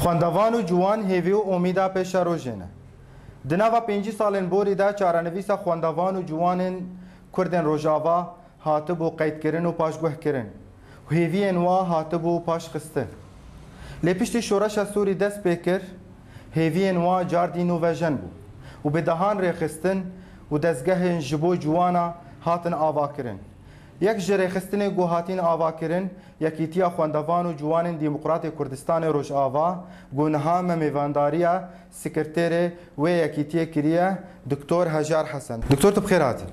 خواندوان و جوان هیوی و امیدا پیش روژینه. دناوا 5 سالن بوری دا چارنویسا خواندوان و جوان کردن روژاوا هاتب و قید کرن و پاشگوه کرن. و هیوی انوا هاتب و پاش خستن. لپشتی شورش سوری دست بکر هیوی انوا جاردین و وژن بو. و به دهان ریخستن و دستگاه جبو جوانا هاتن آوا کرن. یک جریخستن گوهاتین آوا کرن یکیتیا خواندوان و جوان دموکرات کردستان روش آوا گونها میوانداریا سکرتر و یکیتیا کریه دکتر هجار حسن. دکتر تو بخیر هاتی.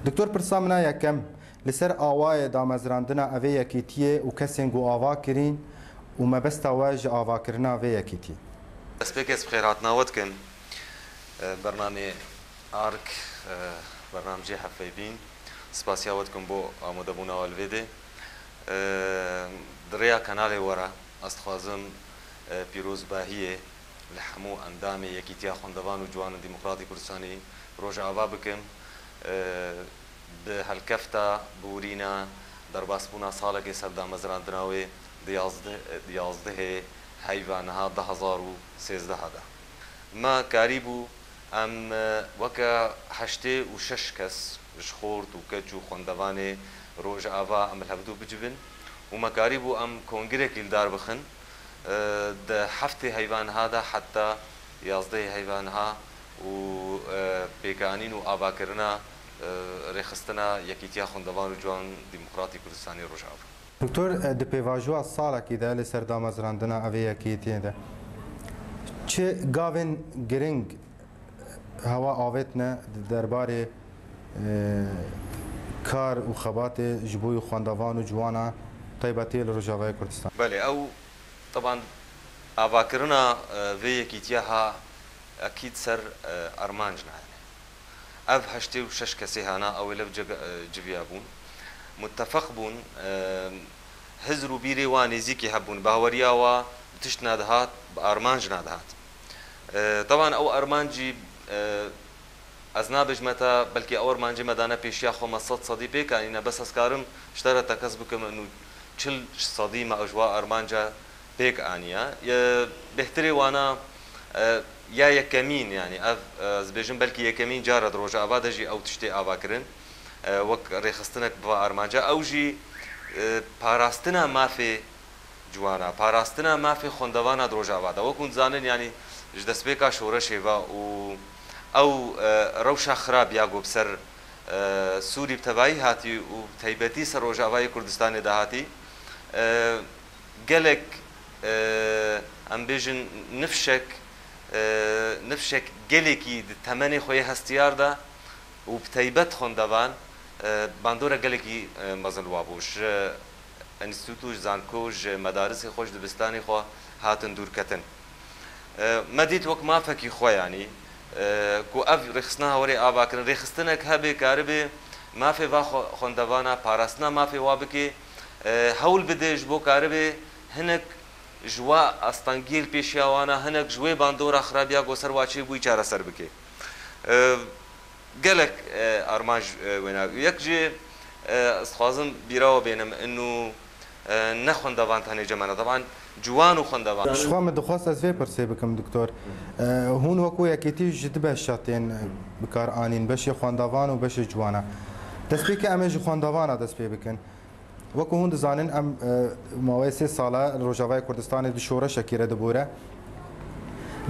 دکتر پرسامنا یکم لسر آوای دامزراندنا اوی یکیتیه و کسین گو آوا کرین و مبستا واج آوا کرنا اوی یکیتیه. سپیکس بخیر هاتنا ودکن برنامه آرک برنامجی حفی بین سپاسیا ودکم بو آموده بونا والویده دریا کانال ورا استخوازم پیروز باهیه لحمو اندام یکیتیا خواندوان و جوان دموکراتی کردستانی روژ آوا بکم به هالکفتا بورینا در باسبونا سالگی سردام مزراندناوی 11 حیوانها 2013 دا ما قریبو ام وکا 86 کس جخورد و کج و خواندوان روژ آوا ام الهبدو بجبن و ما قریبو ام کنگره کلدار بخن ده 7 حیوان هذا حتى 11 حیوان ها و پیکانین و آوا کرنا رخصتنا یکیتیا خواندوان و جوان دموکراتی کردستانی روژ آوا. دکتر د پیواژو سالا کی ده لسر دامزراندنا اوی یکیتیه ده چه گاون گرینگ هوا آوتنا درباره کار و خبات جبوی خواندوان و جوانا طیباتی لروجاوای کردستان. بله او طبعا آوا کرنا وی یکیتیاها اكيد سر ارمانجنا يعني اف 86 كسي هنا او لف جبيابون متفق بون هزرو بيري واني زيكي هبون باوريا و بتشنا دهات بارمانجنا دهات طبعا او ارمانجي ازنابج متى بلكي اور مانجي مدانا بيشيا 500 صدي بك يعني بس اسكارم اشترى تكسبكم انه كل صدي ما اجواء ارمانجا بيك انيا بهتري وانا يا يكمين يعني اف زبيجن بلكي يكمين جارد روجا افادجي او تشتي افاكرن وك ريخستنك با ارمانجا او جي باراستنا ما في جوانا باراستنا ما في خندوانا دروجا افادا وكون زانن يعني جدسبيكا شورشيفا و او روشا خراب ياغو بسر سوري بتبعي هاتي وتيبتي سر روجا افاي كردستان دهاتي قالك ام بيجن نفشك گلکی تمنی خوی هستیار دا و بتیبت خوندوان باندورا گلکی مزن وابوش انستیتوش زانکوش مدارس خوش دبستانی خو هاتن دور کتن مدید وک ما فکی خو یعنی کو اف رخصنا وری آبا کن رخصتنک هبه کاربه ما فی وا خوندوانا پاراسنا ما فی وابکی هول بدش بو کاربه هنک جوا استانگیل پیشیاوانا هنک جوی باندورا خرابیا گوسر واچی بوی چاره سر بکی گلک ارماج وینا یک جی استخوازم بیراو بینم انه نخوندوان تانی جمانه طبعا جوان و خوندوان شخوا مدخواست از وی پرسی بکم دکتر هون وکو یکیتی جد بشاتین بکار آنین بش خوندوان و بش جوانا دست بی که امیج خوندوانا دست بی بکن وکو هون دزانن ام ماوی 3 ساله روجاوای کردستان دی شورش کیره دبوره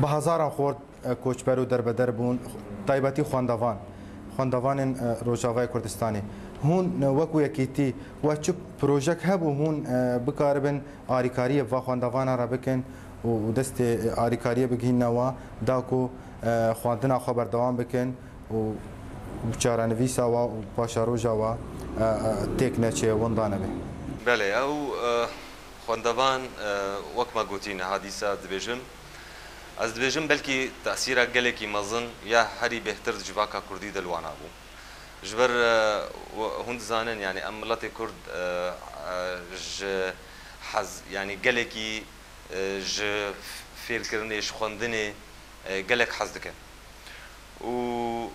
به هزاران خورد کوچبر و دربدر بون طیبتی خواندوان روجاوای کردستانی هون وکو یکیتی و چه پروژه هبو هون بکاربن آریکاری و خواندوان را بکن و دست آریکاری بگین نوا داکو خواندنا خبر دوام بکن و بچارانویسا و پاشاروجا و تكنا شيء وندانا به. بله او خواندوان وقت ما قلتين حادثة دبيجن از دبيجن بلكي تأثيرها قلقي مظن يا هري بهتر جواكا كردي دلوانا بو جبر هند زانن يعني أملاتي كرد ج حز يعني قلقي ج فيل كرني ش خواندني قلق حز دكن و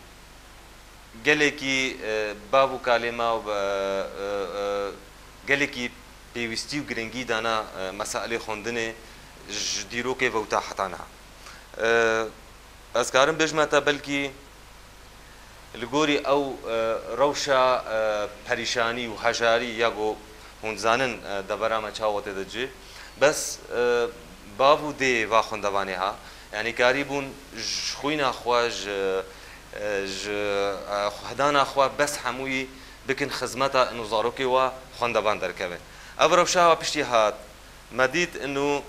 gelekî bav û kalêma û gelekî pêwîstî û giringî dana meselê xwendinê ji dîrokê vewta heta niha. Ez karim bêjme te belkî li gorî ew rewşa perîşanî û hejarî ya got hûn dizanin debera me çawa tê de cî bes bav û dê va xwendevanê ha yanî karî bûn ji xwîna xwe ji hedana xwe bes hemûyî bikin xizmeta û zarokê we xwendevan derkevin. Ev rewşa wa piştî hat me dît û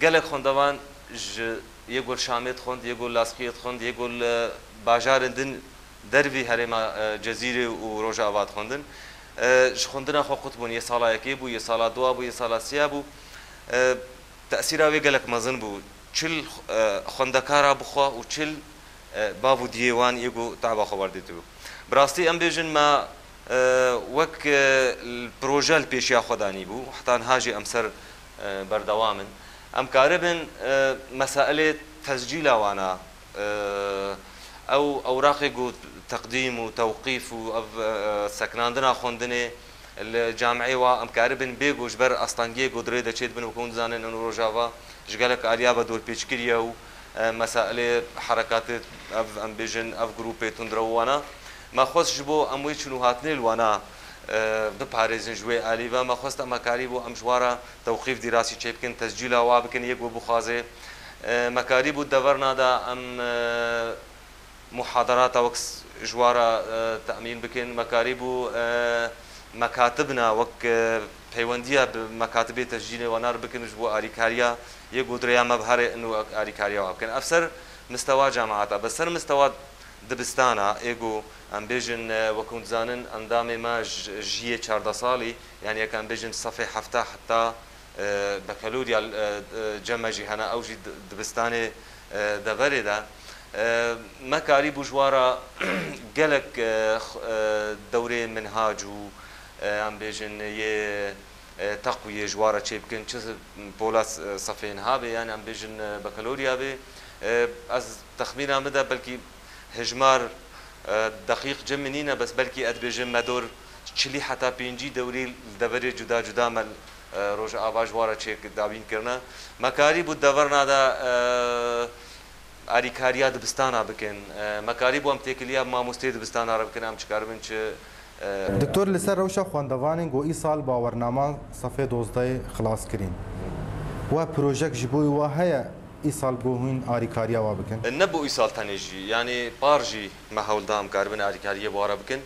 gelek xwendevan ji yê gul Şamê dixwend, yê gul Laskiyê dixwend, yê gul bajarên din dervî herêma Cezîrê û Rojava dixwendin. Ji xwendina xwe qut bûn, yê sala yekê bû, yê sala dwa bû, yê sala sêya bû. Teesîra wê gelek mezin bû. Çil xwendekara bixwe û çil bav û diyê wan yê got teva xwe werdîtibû. Bi rastî em bêjin me wek proje li pêşiya xwe danî bû, heta niha jî em ser berdewamin. Em karibin meselê tezcîla wana ew ewraqê got teqdîm û tewqîf û ev sekinandina xwendinê li camiyê wa em karibin bêgo ji ber astangiyê godirê de çê dibin wekû dizanin û Rojava ji gelek aliya ve dorpêçkiriye û meselê herekatê ev em bêjin ev grûpê tundrew wana me xwest ji bo em wê çûn û hatinê li wana biparêzin ji wê alî ve me xwest em karî bû em ji wara tewqîf dîrasî çê bikin tezcîla wa bikin yek we bixwazê me karî bû deverna da em محاضرات وەک ژوارە تەمین بکەین مەکاری بوو مەکاتبنا وەک پەیوەندیە مەکاتبێ تەژینێ وەنار بکنش بۆ ئاریکاریە یەک گودرەیە مەبهەرێ ئاریکاریەوە بکەن ئەفسەر مستەوا جامعاتە بەسەر مستەوا دبستانە ئێگو ئەم بێژن وەکو دزانن ئەندامێ ما ژیە 14 ساڵی یان یەکەم بێژن سەفێ هەفتا حتا بەکەلوریا جەمەژی هەنا ئەوژی دبستانێ دەڤەرێدا مەکاری بوو ژوارە gelek دەورێ منهاج و ئەم بێژن یێ تەقویە ژوارە چێ بکەن چ پۆلا سەفێن هابێ یان ئەم بێژن بەکەلۆریا بێ ئەس تەخمینا مدە بەلکی هژمار دقیق جمع نینە بەس بەلکی ئەدبێژن مەدۆر چلی حتا پێنجی دەوری دەبەرێ جودا جودا مەل ڕۆژ ئاوا ژوارە چێک دابینکردنە مەکاری بوو دەڤەرنادا ئاریکاریا دبستانە بکەن مەکاری بۆ ئەم تێکلیە مامۆستێ دبستانە بکەن ئەم چکار بن چ دکتۆر لەسەر ڕەوشە خوێندەوانین گۆ ئیساڵ باوەڕنامە سەفێ دۆزدەی خلاصکردین وا پرۆژەک ji بۆی وا هەیە ئیساڵ بۆ هوین ئاریکاریا وا بکەن نەبوو ئیساڵ تەنێژی یعنی پارژی مە هەوڵدام کاربن ئاریکاریە بوارە بکەن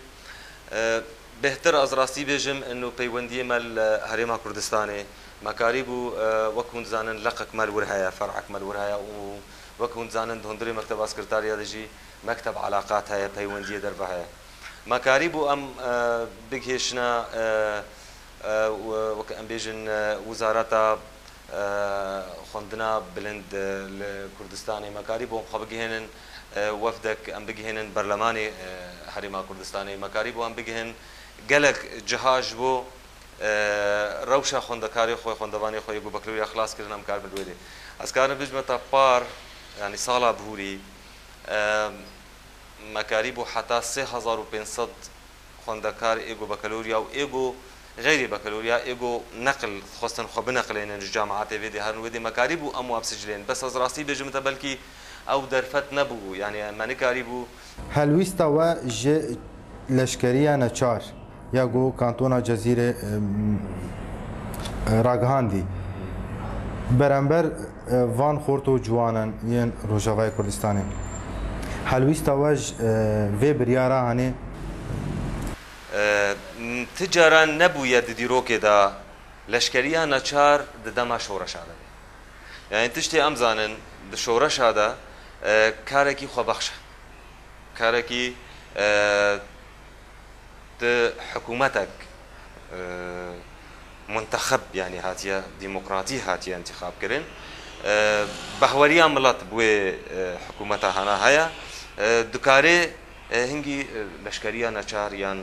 بهتر ئەز ڕاستی بێژم ئەنو پەیوەندیە مەل هەرێما کوردستانێ مەکاری بوو وەکو دزانن لەقەک مەلور هەیە فەرعەک مەلور هەیە و وەکو دزانن هەندێ مەکتەب سکرتاریا دەژی مەکتەب علاقات هەیە پەیوەندیە دەربە هەیە مەکاری بوو ئەم بگهێشنە وەک ئەم بێژن وزارەتە خوێندنا بلند لە کوردستانی مەکاری بۆ خە بگەهێنن وەفدەک ئەم بگەهێنن بەرلەمانی هەرێما کوردستانی مەکاری بۆ ئەم بگەهێن gelek cihaj بۆ ڕەوشە خوێندەکاری خۆی خوێندەوانی خۆی بوو بەکلوری خلاصکردن ئەم کار بدوێ ئەسکارم بژمە تا پار ینی ساڵا بهوری مەکاری بۆ حتا 3500 خوێندەکار ئێگۆ بەکەلوریا و ئێگۆ غیری بەکەلوریا ئێگۆ نەقل خۆستن خۆ بنەقلێنن جامعاتێ وێدی هەرن وێدی مەکاری بوو ئەم وابسجلێن بەس ئەز ڕاستی بێژمتە بەلکی ئەو دەرفەت نەبوو یعنی مەنکاری بوو هەلویستەوە لەشکریە نەچار یا گۆ کانتۆنا جەزیرێ ڕاگەهاندی بەرەمبەر وان خۆرت و جوانن یەن ڕۆژاوای کوردستانی هەلویستەوەش vê biryara hanê ticaran nebûye di dîrokê da leşkeriya neçar di dema şoreşa de bê yani tiştê em zanin di şoreşa de karekî xwebex e karekî di hikûmetek منتخب yani hatiye demokratî hatiye intixab kirin behweriya milet bûê hikûmeta hena heye dikarê hingî leşkeriya neçar yan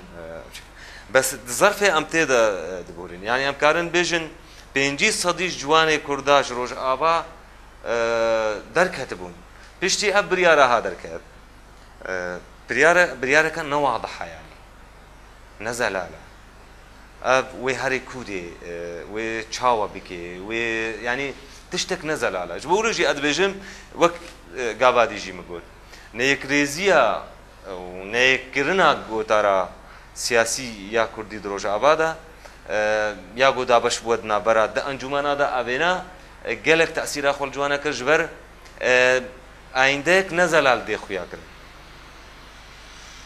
bes di zerfê em tê de diborîn yani em karin bêjin pêncî sedî ciwanê Kurda ji Rojava derketibûn piştî ev biryara ha derket بريارك كان واضحة يعني نزل على اب وهاري كودي وتشاوا بكي ويعني تشتك نزل على جبورجي ادبجم وك قابادي جي مقول نيكريزيا ونيكرنا قوتارا سياسي يا كردي دروج آبادا يا قودا باش بودنا برا دا انجمانا دا ابينا قالك تأثير اخو الجوانا كرجبر عندك نزل على دي خويا كرم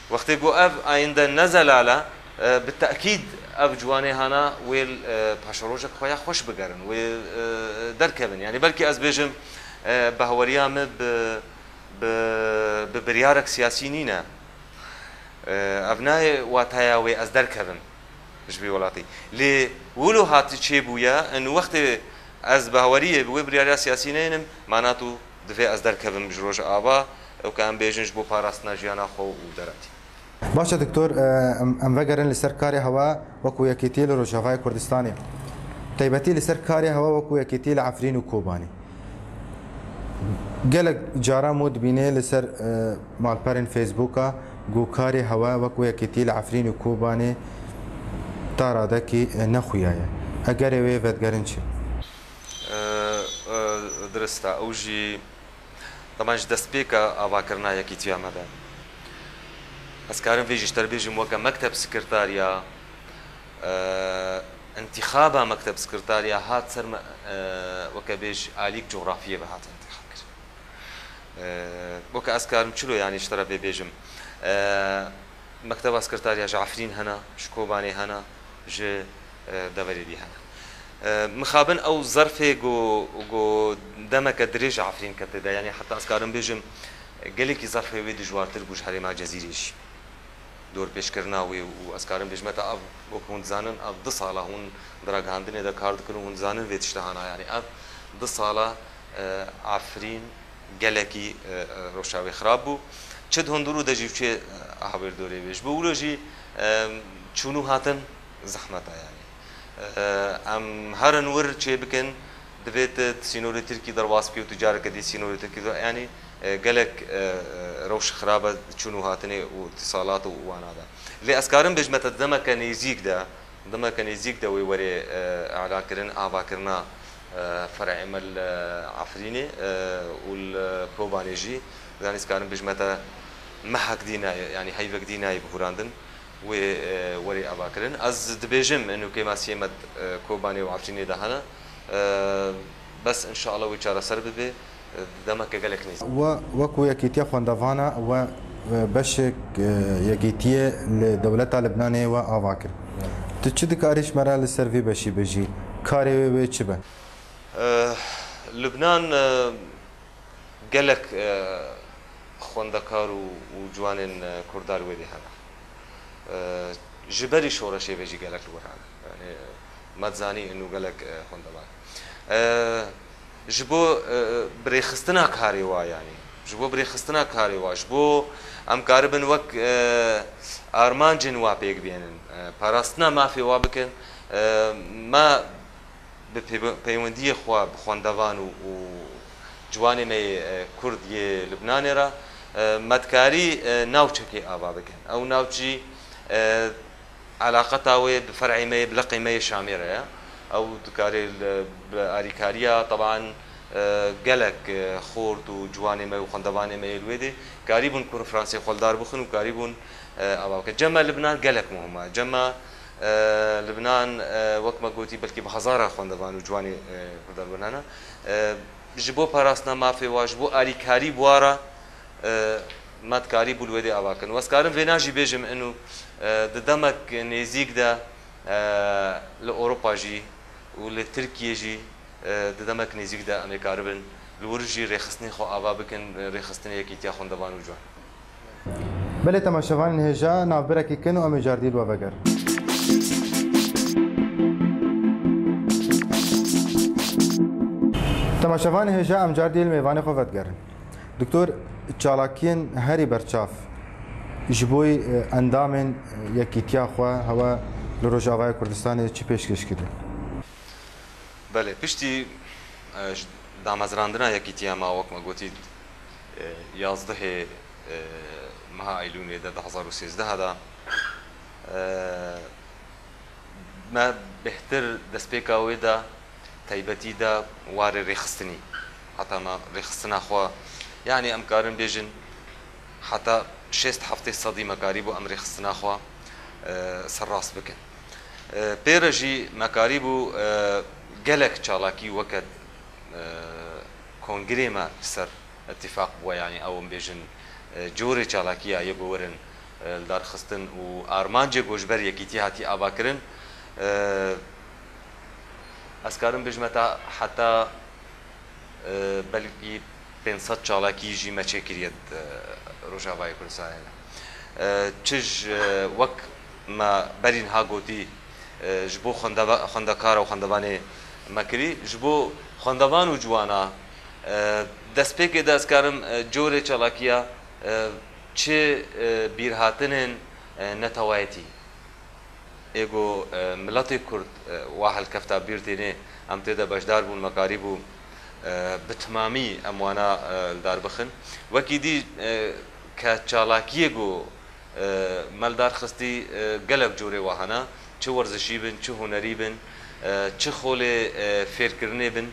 وقت بو اب عند نزل على بالتاكيد اب جواني هانا ويل باشروجك خويا خوش بقرن و دركبن يعني بلكي از بيجم بهوريام ببريارك سياسيين ابناء واتايا و از دركبن جبي ولاتي لي ولو هات تشيبويا ان وقت از بهوريه بو برياريا سياسيين معناتو دفي از دركبن بجروج ابا وكان بيجنج بو باراستنا جيانا خو ودراتي باشا دكتور ام وگرن لسر کاری هوا وکو یکیتی لروجاوای کردستانی تایبەتی لەسەر کاری هەوا وەکو یەکێتی لە عەفرین و کۆبانی gelek caran mod bîne li ser malperên Facebooka gokarê hewa wekû yekêtî li Efrîn û Kobanê ta radekî nexuyaye egerê wê vedgerin çi درست ئەو ژی طبعا دەستپێکە ئاواکردنا یەکیتیە مەدە ئەسکارم vêjî تەربێژم وەکە مەکتەب سکرتاریا انتخابا مەکتەب سکرتاریا هات سەر وەکە بێژ ئالیک جغرافیە بە هات انتخاب کرد وەکە ئەسکارم چلۆ یانی شتەرە بێ بێژم مەکتەبا سکرتاریا ژ عەفرین هەنا ژ کۆبانê هەنا ژ دەڤەرێدی هەنا مخابن او ظرفي جو دمك دريج عفرين كتدا يعني حتى اسكارم بيجم قالك ظرفي ويدي جوارتر بوش حريما جزيريش دور بيشكرنا واسكارم بيجمتا اب وكون زانن اب 2 ساله هون دراغ هاندني دا كارد كرو هون زانن ويتشتهانا يعني اب 2 ساله عفرين قالكي روشاوي خرابو چد هندرو دجيف چه احبر دوري بيش بولوجي چونو هاتن زحمتا يعني ام هر نور چه بکن دویت سینوری ترکی در واسپی و تجارت کدی سینوری ترکی يعني قالك روش خرابه چونو هاتني واتصالات وانا دا اللي اسكارم بجمت دمك نيزيك دا دمك نيزيك دا ويوري اعلان كرن ابا كرنا فرع عمل عفريني والكوبانيجي يعني اسكارم بجمت محك دينا يعني هيفك دينا بهوراندن وري أباكرن از دبيجم إنه كما سيمت كوباني وعفريني دهنا بس إن شاء الله ويشارة سربه دمك قالك نيز وكو يكيتيا خواندافانا و بشك يكيتيا لدولة لبنان وأباكر تشد كاريش مرة للسرفي بشي بجي كاري ويتشبه لبنان قالك خواندكار وجوان كردار ودي هنا جبري شورشي بيجي قالك الوران يعني ما تزاني انه قالك خوندبان جبو بريخستنا كاري وا يعني جبو بريخستنا كاري وا جبو ام كاربن وك ارمان جنوا بيك بينن باراستنا ما في وابكن ما بيونديه خوا بخوندوان و جواني مي كرد لبنان را مدكاري ناوچكي ابا بكن او ناوچي علاقتها بفرع ما بلقي ما شاميره او دكاري باريكاريا طبعا قالك خورد وجواني ما وخندباني ما الويدي قريبون كون فرنسي خلدار بخن وقريبون ابا جمع لبنان قالك مهمه جمع لبنان وقت ما قلتي بلكي بهزاره خندبان وجواني خلدار بنانا جبو باراسنا ما في واجبو اريكاري بوارا مدكاري بولودي أواكن واسكارم فيناجي بيجم إنه دمك نزيك دا لأوروبا جي ولتركيا جي دمك نزيك دا أمريكا ربن لورجي ريخستني خو أبا بكن ريخستني يكي تياخون دبان وجوان بله تماشاوان هجا نافبركي كنو أمي جارديل وفقر تماشاوان هجا أم جارديل ميواني خو فتقر دكتور چالاکین هری برچاف جبوی اندامن یکیتیا خو هوا لروجاوای کردستان چی پیشکش کرده بله پشتی دامزراندنا یکیتیا ما وقت ما گوتید 11 مها أيلول ده 2013 هذا ما بهتر دسبيكا ويدا تايبتي دا واري ريخستني حتى ما ريخستنا خوا يعني ام كارن بيجن حتى شست هفته صدي مكاريبو ام ريخستنا خوا سراس بكن بيرجي مكاريبو جلك چالاكي وقت كونغريما سر اتفاق بو يعني او ام بيجن جوري چالاكي يگورن دار خستن و ارمانجه گوجبر یکیتی هاتی آبا کرن اسکارم بجمتا حتی بلکی 500 چالاکی جی مچه کریت روجاوای کردستان چج وک ما برین ها گوتی جبو خندکار و خندوانه مکری جبو خندوان و جوانا دست پیک دا اسکارم جور چالاکیا چه بیرهاتنن نتوایتی ایگو ملت کرد واحد کفتا بیرتینه ام تیدا بجدار بون مکاری بو بتمامی اموانا دار بخن وکی دی که چالاکیه گو ملدار خستی گلک جوره واهانا چه ورزشی بن چه هنری بن چه خول فیرکرنه بن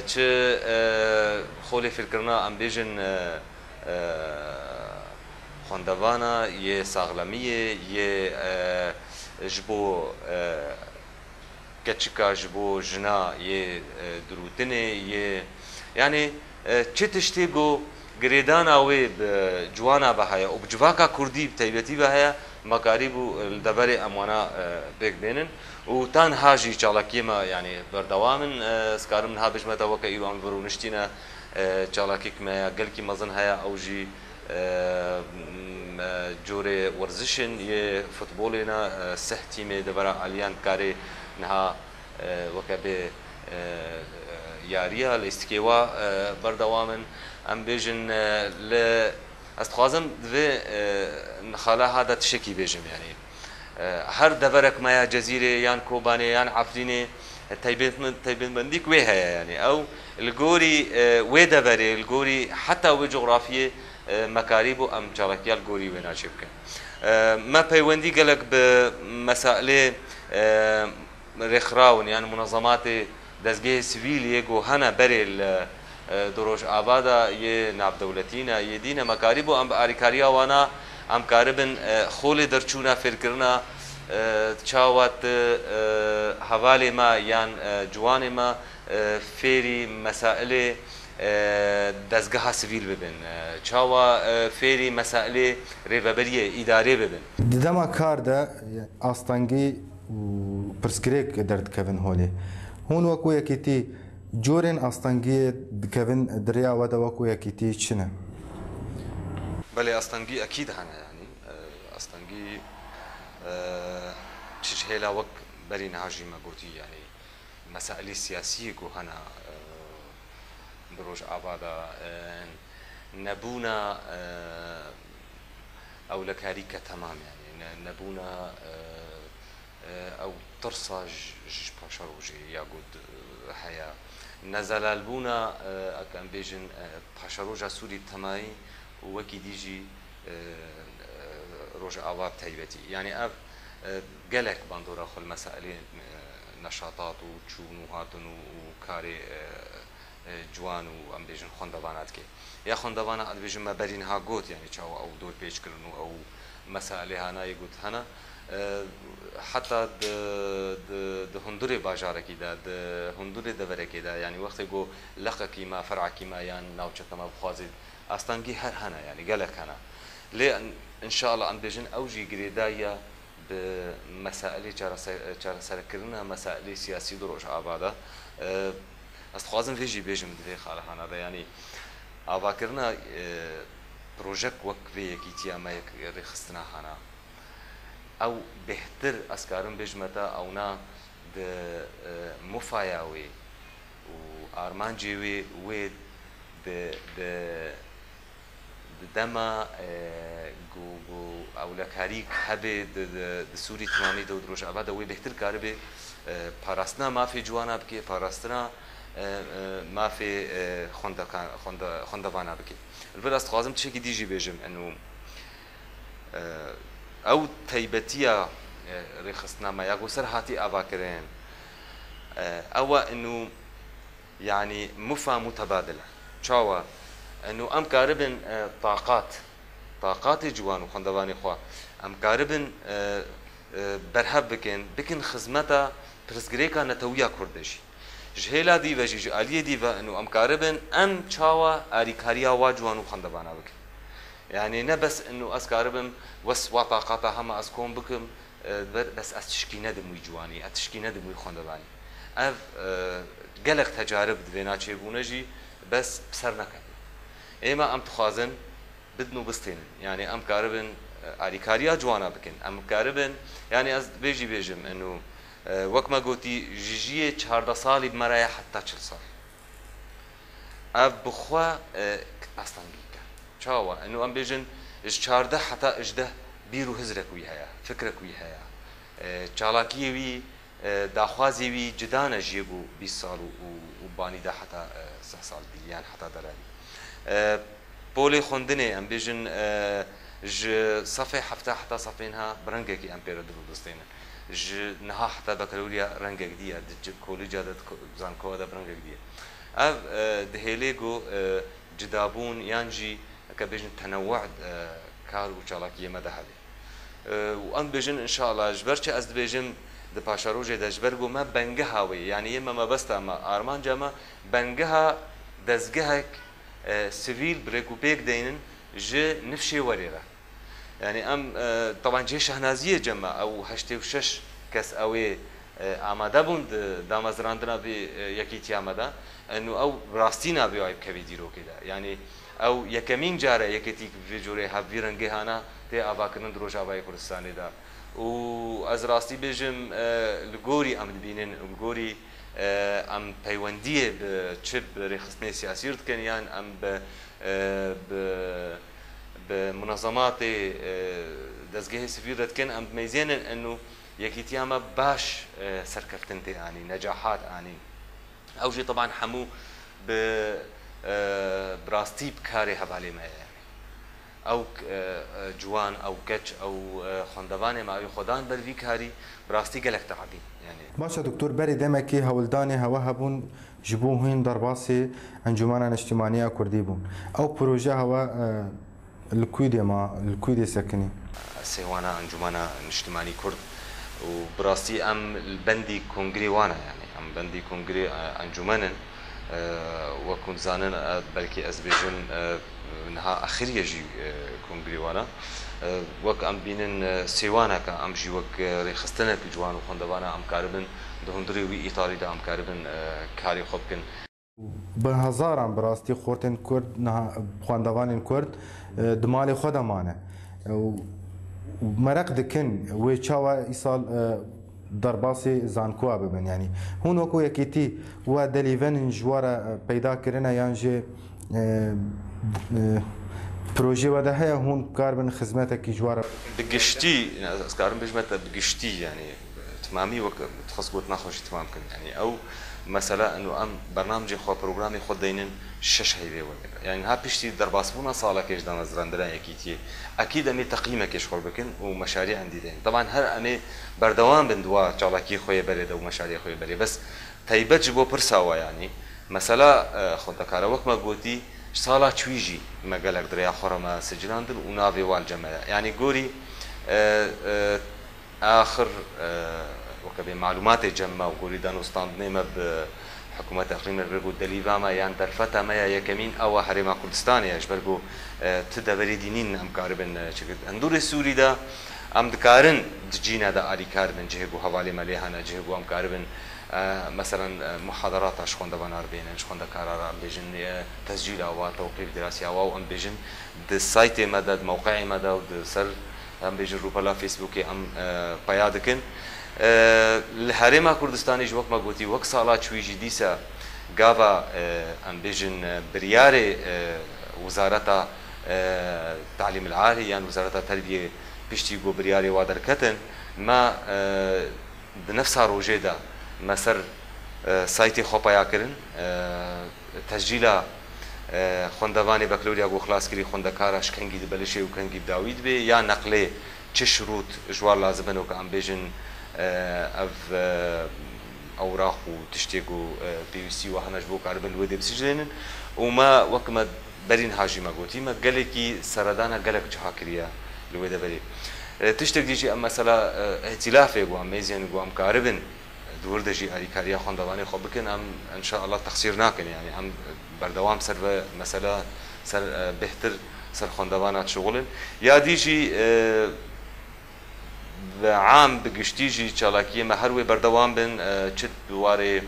چه خول فیرکرنه ام بیجن خواندوانا یه ساغلمیه یه جبو کچکا جبو جنا یه دروتنه یه یعنی چه تشتی گو گریدان آوی جوانا بهایا و بجواکا کردی تایبتی بهایا مکاریبو الدبر اموانا بیگ بینن و تان هاجی چالاکی ما یعنی بردوامن سکارم ها بجمتا وکا ایوان برونشتینا چالاکی کما گلکی مزن هایا اوجی جوره ورزشن یه فوتبولنا سه تیم دبرا علیان کاری نها وکبه یاریا لیستکیوا بردوامن ام بیجن ل استخوازم دوی نخاله هذا تشکی بیجم یعنی هر دبرک ما جزیره یان کوبانه یان عفرینه تایبین بندیک وی هیا یعنی او الجوري وی دبره الجوري حتى وی جغرافیه مكاريبو ام چالاكيال غوري وينا شبكه ما بيوندي قالك بمسائل رخراون يعني منظمات دزجه سيفيل يجو هنا بري دروج آبادا يه ناب دولتينا يدينا مكاريبو ام اريكاريا وانا ام كاربن خول درچونا فكرنا تشاوات حوالي ما يان جوان ما فيري مسائل دزگاه سیویل ببین چاوا فێری مەسائلێ ڕێڤەبەریە ئیدارێ ببن دەما کاردا ئاستانگی پرسکرێک دەردکەون هۆلێ هون وەکو یەکێتی جۆرێن ئاستانگی دکەون دریاوەدا وەکو یەکێتی چنە بەڵێ ئاستانگی ئەکید هەنە ینی ئاستانگی چ هێلا وەک بەری ناژی مەگوتی ینی مەسائلی سیاسی گو هەنا بروج آبادا نبونا أو لكاريك تمام يعني نبونا أو ترصى جش باشروجي ياقود حياة نزل البونا أكان بيجن باشروجا سوري تماي وكي ديجي روج آباد تايبتي يعني أب قالك باندورا خل مسائل نشاطات وتشون وهاتن وكاري جوان و ام بیجن خواندوانات که یا خواندوانا اد بیجن ما برین ها گوت یعنی چاو او دور پیش کردن او مسائله هانا یگوت هانا حتی د هندوری باجاره کی دا د هندوری دوره کی دا یعنی وقتی گو لقه کی ما فرع کی ما یان ناوچه ما بخوازید استانگی هر هانا یعنی گلک هانا لی ان شاء الله ام بیجن اوجی گریدایا بمسائل چاره سرکردن مسائل سیاسی دروش آباده استخوازم فيجي بيجم دفي خاله هنا ده يعني أفكرنا بروجكت وقفي كيتيا ما يخصنا هنا أو بهتر أسكارم بيجمتا أو نا د مفاياوي وأرمانجيوي و د دما جو أو لكاريك حبي د سوري تمامي دو دروش أبدا و بهتر كاربي باراستنا ما في جوانا بكي باراستنا ما في خندوانا بكي البلاس خوازم تشكي ديجي بيجم انه ئەو تایبەتیە ڕێخستنامە یاگۆ سەر هاتی ئاواکردن ئەوە ئنو يعني مفهوم متبادلة شاوا انه ام قاربن طاقات جوان وخندواني خوا ام قاربن برهب بكن خدمتا برزغريكا نتويا كردشي جهيلا دي وجي علي دي انه ام قاربن ام شاوا اريكاريا واجوان وخندوانا بك يعني نبس انه اسكاربم وس وطاقاتا هما اسكون بكم بس اتشكي ندم جواني اتشكي ندم خندواني اف قلق تجارب دبينا تشيبونجي بس بسر نكد اما ام تخازن بدنو بستين يعني ام قاربن اريكاريا جوانا بكن ام قاربن يعني از بيجم انه وقت ما قلتي جيجيه 14 سالي بمرايا حتى 4 سال اب بخوا اصلا بيك شاوا انه ام بيجن 14 حتى 18 بيرو هزرك وياها فكرك وياها چالاكي وي داخوازي وي جدانا جيبو 20 سال وباني دا حتى 6 سال دي يعني حتى دراري بولي خوندني ام بيجن ج صفي حتى صفينها برنجكي امبير دبستين ج نها حتى بكالوريا رنجك دي كوليجا زانكو دا برنجك دي اف دهيليغو جدابون يانجي كبيجن تنوع كار وشالاكيه مدهالي وام بيجن ان شاء الله جبرتش از بيجن د پاشاروجه د جبرګو ما بنګه وي يعني ما بستا ما ارمان جما بنګه دزګه سيفيل بريكوبيك دينن ج نفشي وريره يعني ام طبعا جيش شهنازيه جما او هشتي وشش كس اوي اماده بون دامزراندنا بي يكيتي اماده انه او راستينا بي اي كبيديرو كده يعني او يكمين جاره يكيتي في جوري هافيرنگه هانا تي اباكن دروجاوي كردستاني دا و از راستی بجم لگوری ام بینن لگوری ام پیوندیه به چه رخصتنی سیاسی رد کنیان ام به منظمات دزگاه سفیر رد کن ام میزینن انه یکیتی اما باش سرکفتنتی يعني نجاحات يعني او جي طبعا حمو براستي بكاري هبالي ما او جوان او كتش او خندوانه ما خدان بر وی کاری براستی گلک تعبین يعني باشا دكتور بري دمكي هولداني هوا هبون جبوهين درباسي انجمن اجتماعيه كردي بون او بروجه هوا الكويدي سكني سيوانا انجمن اجتماعي كرد وبراستي ام البندي كونغري وانا يعني ام بندي كونغري انجمن وكنت زانن بلكي ازبيجن نها اخر يجي كونغري وانا وك ام بينن سيوانا كا ام جي وك ريخستنا جوان وخندوانا ام كاربن دهندري وي ايطالي دا ام كاربن كاري خوبكن بهزاران براستي خورتن كرد نها خندوان كرد دمالي خدمانه ومرق دكن وي تشاوا ايصال درباسي زانكوا ببن يعني هون وكو يكيتي و دليفن جوارا پیدا کرنا يانجي بروجي وده هي هون كاربن خدمتك جوارا بقشتي اسكارن بجمت بقشتي يعني تمامي وقت تخص قلت ناخذ تمام كن يعني او مثلا انه ام برنامج خو بروجرامي خود دينن شش هيبه ولا يعني ها بيشتي درباسبونا صاله كيش دا مزرندرا يكيتي اكيد امي تقييمك شغل بكن ومشاريع عندي دين طبعا هر امي بردوام بندوا چالاكي خويا بريد ومشاريع خويا بريد بس تيبت جبو برساوا يعني مثلا خندكاره وقت ما قلتي صاله تشويجي ما قالك دريا خرما سجلاندن ونافي والجماعه يعني قوري اخر وكبي معلومات جمع وقولي دانو ستاندنيما بحكومة اقليم البرغو دليفاما يعني درفتا ما يكمين او حريما كردستان يا جبرغو تدبري دينين ام قاربن شكل اندور السوري دا ام دكارن دجينا دا اري كاربن جهبو حوالي مليهانا جهبو ام قاربن مثلا محاضرات اشخون دا بنار بين اشخون دا قرار ام بيجن تسجيل او توقيف دراسي او ام بيجن د سايت مدد موقعي مدد سر ام بيجن روبلا فيسبوكي ام بيادكن الحريمه كردستاني جوك ما قلتي وك صالات شويجي ديسا غافا ام بيجن برياري وزاره التعليم العالي يعني وزاره التربيه بيشتي جو برياري وادركتن ما بنفسها روجيدا مسر سايتي خوبايا كرن تسجيلها خوندوانی بکلوریا گو خلاص کری خوندکارش کنگی دبلشه و کنگی داوید به یا نقله چه شروط جوار لازمن و که ام بیجن اف اوراق و تشتیگ و پیویسی و همش بو کاربن و دبسی جنن و ما وکمت برین حاجی ما گوتی ما گله کی سردانا گله جها کریا لوده بری تشتیگ دیجی ام مثلا ائتلافه گو ام میزین گو ام کاربن دور دجی آریکاریا خوندوانی خوب بکن ام ان شاء الله تقصیر نکن یعنی ام بردوام سر مثلا سر بهتر سر خوندوانات شغلن یا دیجی عام بگشتیجی چالاکی ما هر وی بردوام بن چه دواره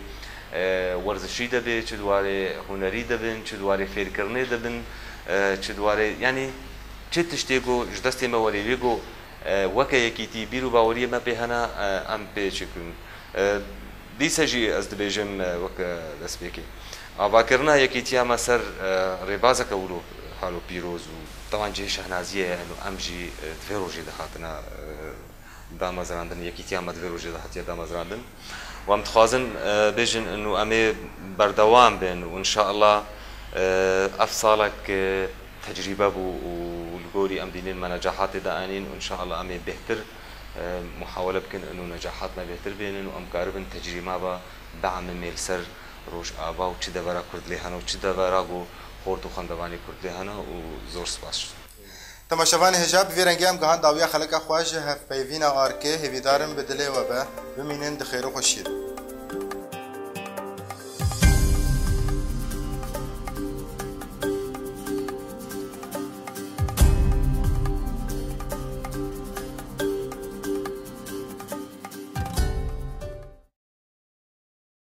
ورزشی دبی چه دواره هنری دبن چه دواره فکرنی دبن چه دواره یعنی چه تشتیگو جدستی موریگو وکه یکیتی بیرو باوری ما به هنا ام به چکم دیسجی از دبیجم وکه دست بیکی آواکرنا یکیتی ما سر ربازه کولو حالو پیروز و طبعا جه شهنازیه انو امجی تفروجی دخاتنا دامازراندن یکیتی هم دفروجی دهاتی دامازراندن و ام تخوازن بیجن انو امی بردوام بین و ان شاء الله افصالك تجربه و الجوري ام دينين ما نجاحات دانين وان شاء الله امي بهتر محاوله بكن انه نجاحاتنا بهتر بينن وام قاربن تجربه با دعم ميلسر روش آبا و چه دورا کرد لیهانا و چه دورا گو خورد و خاندوانی کرد لیهانا و زور سپاس شد. تماشاوان هجاب ویرنگی ام گهان داویا خلق خواج هف پیوینا آرکه هویدارم بدله و به بمینن دخیر و خوشید.